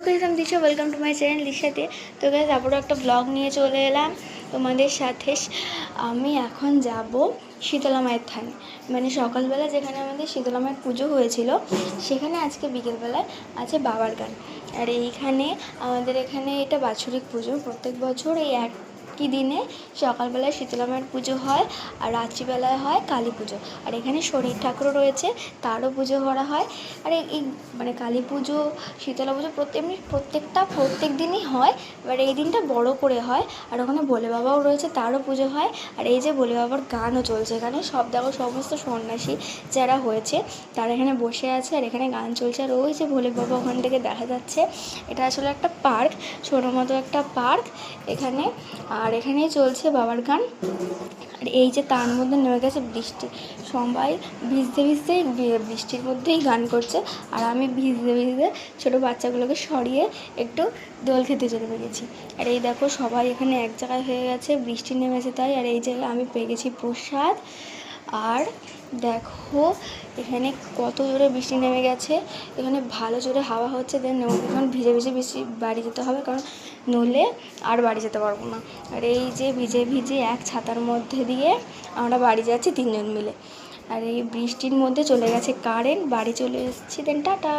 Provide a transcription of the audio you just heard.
I'm Disha, welcome to my channel Dishaতে। তো guys আবারও একটা ব্লগ নিয়ে চলে এলাম তোমাদের সাথে। আমি এখন যাব শীতলা মায়ের থানে, মানে সকালবেলা যেখানে আমাদের শীতলা মায়ের পুজো হয়েছিল সেখানে আজকে বিকেলবেলায় আছে বাবার গান। আর এইখানে আমাদের এখানে এটা বাৎসরিক পুজো, প্রত্যেক বছর এই একই দিনে সকালবেলায় শীতলা মায়ের পুজো হয় আর রাত্রিবেলায় হয় কালী পুজো। আর এখানে শরীর ঠাকুরও রয়েছে, তারও পুজো করা হয়। আর এই মানে কালী পুজো শীতলা পুজো প্রত্যেক দিনই হয়, এবার এই দিনটা বড় করে হয়। আর ওখানে ভোলে বাবাও রয়েছে, তারও পুজো হয়। আর এই যে ভোলে বাবার গানও চলছে এখানে, সব দেখো সমস্ত সন্ন্যাসী যারা হয়েছে তারা এখানে বসে আছে আর এখানে গান চলছে। আর ওই যে ভোলে বাবা ওখান থেকে দেখা যাচ্ছে, এটা আসলে একটা পার্ক, ছোটো মতো একটা পার্ক এখানে। আর এখানেই চলছে বাবার গান। আর এই যে তার মধ্যে নেমে গেছে বৃষ্টি, সবাই ভিজতে বৃষ্টির মধ্যেই গান করছে। আর আমি ভিজতে ছোটো বাচ্চাগুলোকে সরিয়ে একটু দোল খেতে চলে গেছি। আর এই দেখো সবাই এখানে এক জায়গায় হয়ে গেছে, বৃষ্টি নেমেছে তাই। আর এই জায়গায় আমি পেয়ে গেছি প্রসাদ। আর দেখো এখানে কত জোরে বৃষ্টি নেমে গেছে, এখানে ভালো জোরে হাওয়া হচ্ছে। দেন এখন ভিজে বেশি বাড়ি যেতে হবে, কারণ নইলে আর বাড়ি যেতে পারবো না। আর এই যে ভিজে এক ছাতার মধ্যে দিয়ে আমরা বাড়ি যাচ্ছি তিনজন মিলে। আর এই বৃষ্টির মধ্যে চলে গেছে কারেন্ট, বাড়ি চলে এসেছি। Then tata.